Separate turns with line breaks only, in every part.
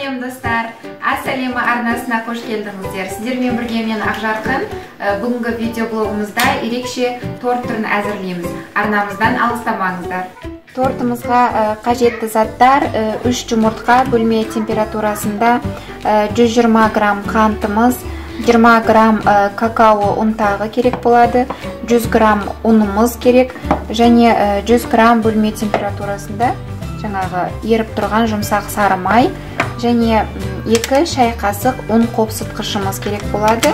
Сәлем достар, Ассалема арнасына қош келдіңіздер. Сіздермен бірге мен Ақжарқын. Бүгінгі видеоблогымызда ерекше торт түрін әзірлейміз. Арнамыздан алыстамаңыздар. Тортымызға қажетті заттар: 3 жұмыртқа бөлме температурасында, 120 грамм қантымыз, 20 грамм какао ұнтағы керек болады, 100 грамм ұнымыз керек, және 100 грамм бөлме температурасында жаңағы еріп тұрған жұмсақ сары май, және 2 шай қасық ұн қопсытқышымыз керек болады,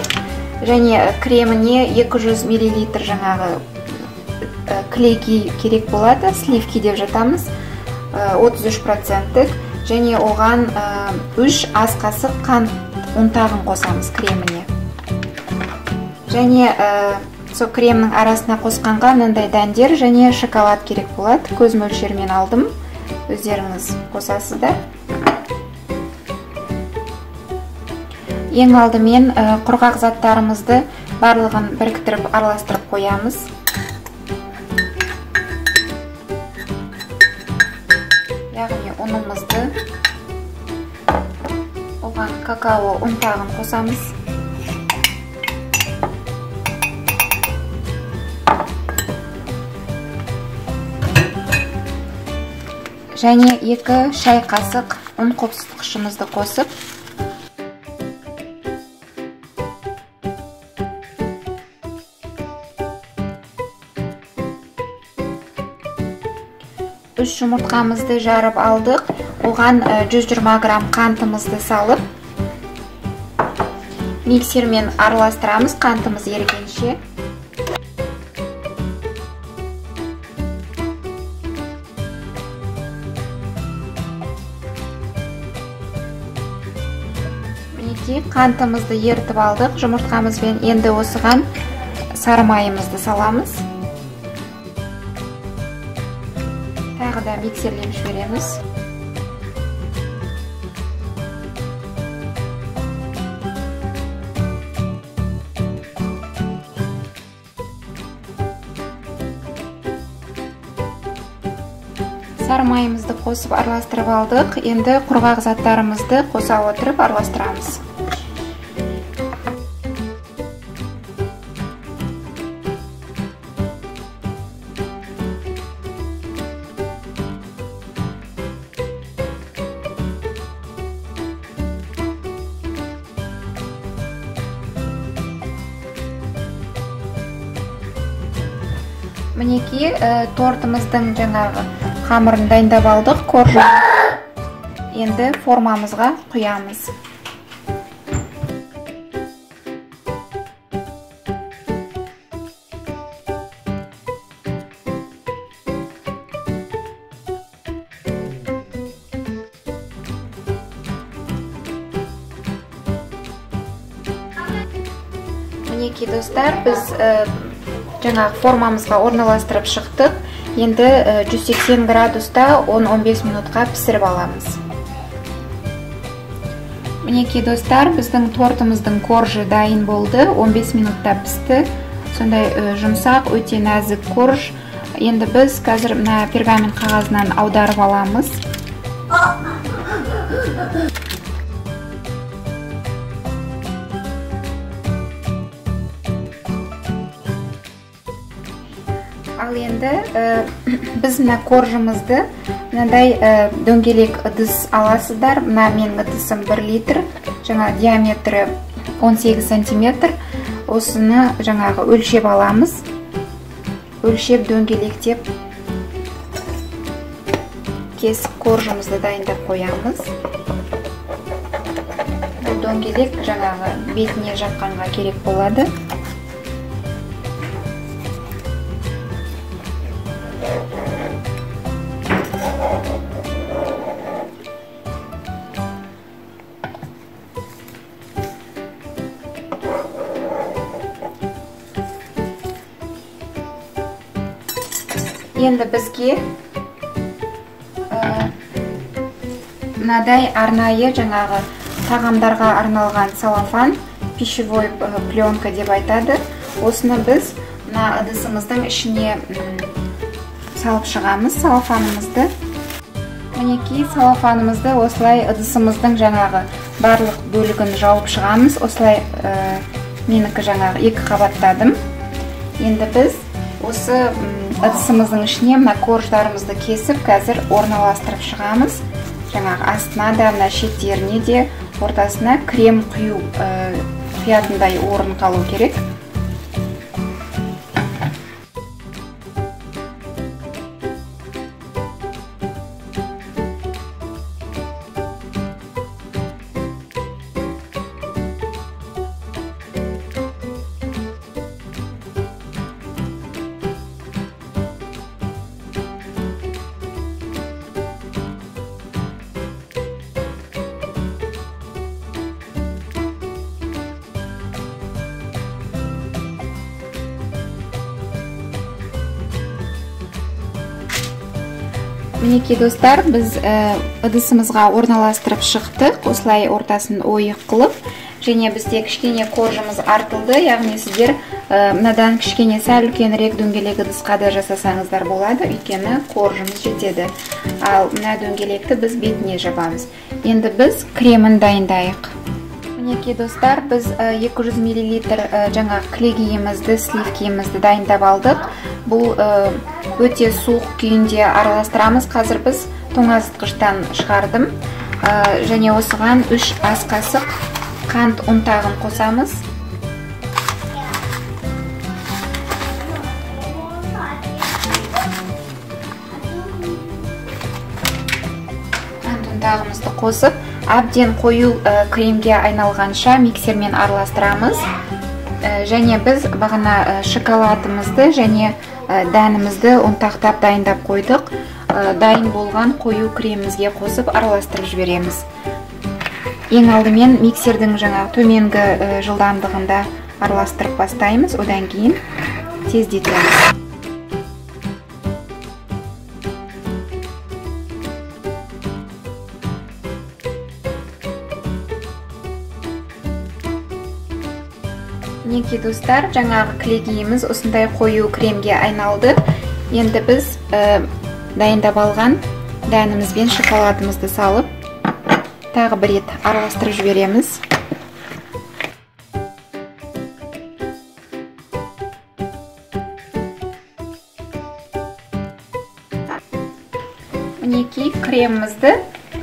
және креміне 200 мл жаңағы клеки керек болады, сливки деп жатамыз, 33%, және оған 3 ас қасық қант ұнтағын қосамыз креміне. Және сол кремнің арасына қосқанға мынандай дәндер және шоколад керек болады. Көз мөлшермен алдым. Өздеріңіз қосасыздар. Ең алдымен құрғақ заттарымызды барлығын біріктіріп араластырып қоямыз. Яғни ұнымызды, оған какао ұнтағын қосамыз. Және 2 шай қасық ұн қопсытқышымызды қосып, үш жұмыртқамызды жарып алдық. Оған 120 грамм қантымызды салып, миксермен араластырамыз қантымыз ерігенше. Қантымызды ертіп алдық. Жұмыртқамызбен енді осыған сары майымызды саламыз. Тағы да миксерлеп жібереміз. Сары майымызды қосып араластырып алдық. Енді құрғақ заттарымызды қоса отырып араластырамыз. Мінеки тортымыздың жаңағы қамырын дайындап алдық. Коржы енді формамызға құямыз. Мінеки достар, біз жаңағы формамызға орналастырып шықтық. Енді 180 градуста 10-15 минутқа пісіріп аламыз. Мінеки достар, біздің тортымыздың коржы дайын болды. 15 минутта пісті. Сондай жұмсақ, өте нәзік корж. Енді біз қазір мына пергамент қағазынан аударып аламыз. Ал енді біз мына коржымызды мынандай дөңгелек ыдыс аласыздар. Мына менің ыдысым 1 литр, жаңа диаметрі 18 сантиметр. Осыны жаңағы өлшеп аламыз. Өлшеп дөңгелектеп кесіп коржымызды дайындап қоямыз. Бұл дөңгелек жаңағы бетіне жаққанға керек болады. Енді бізге мынадай арнайы жаңағы тағамдарға арналған салафан, пищевой пленка деп айтады. Осыны біз мына ыдысымыздың ішіне салып шығамыз салафанымызды. Мінекей салафанымызды осылай ыдысымыздың жаңағы барлық бөлігін жауып шығамыз. Осылай менікі жаңағы 2 қабаттадым. Енді біз осы ыдысымыздың ішіне мына корждарымызды кесіп, қазір орналастырып шығамыз. Жаңағы астына да, мына шеттеріне де, ортасына крем құятындай орын қалу керек. Мінекей достар, біз ыдысымызға орналастырып шықтық, осылай ортасын ойық қылып, және бізде кішкене коржымыз артылды, яғни сіздер мынадан кішкене сәл үлкенірек дөңгелек ыдысқа да жасасаңыздар болады, өйткені коржымыз жетеді. Ал мына дөңгелекті біз бетіне жабамыз. Енді біз кремін дайындайық. Мінекей достар, біз 200 мл жаңа кілегейімізді, сливкемізді дайындап алдық. Бұл өте суық күйінде араластырамыз. Қазір біз тоңазытқыштан шығардым. Және осыған 3 ас қасық қант ұнтағын қосамыз. Қант ұнтағымызды қосып, әбден қою кремге айналғанша миксермен араластырамыз. Және біз бағана шоколадымызды және дәнімізді ұнтақтап дайындап қойдық. Дайын болған қою кремімізге қосып араластырып жібереміз. Ең алдымен миксердің жаңағы төменгі жылдамдығында араластырып бастаймыз, одан кейін тездетеміз. Мінекей достар, жаңағы кілегейіміз осындай қою кремге айналды. Енді біз дайындап алған дәніміз бен шоколадымызды салып, тағы бір рет араластырып жібереміз. Мінекей кремімізді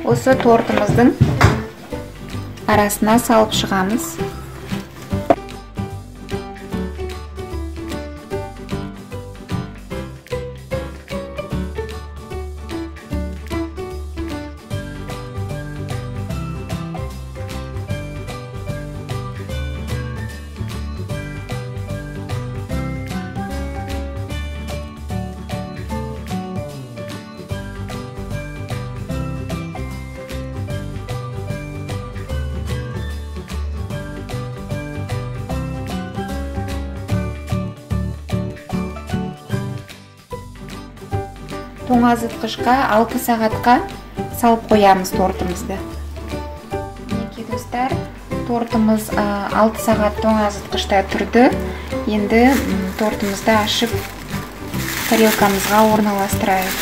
осы тортымыздың арасына салып шығамыз. Тоңазытқышқа 6 сағатқа салып қоямыз тортымызды. Мінекей достар, тортымыз 6 сағат тоңазытқышта тұрды. Енді тортымызды ашып тарелкамызға орналастырайық.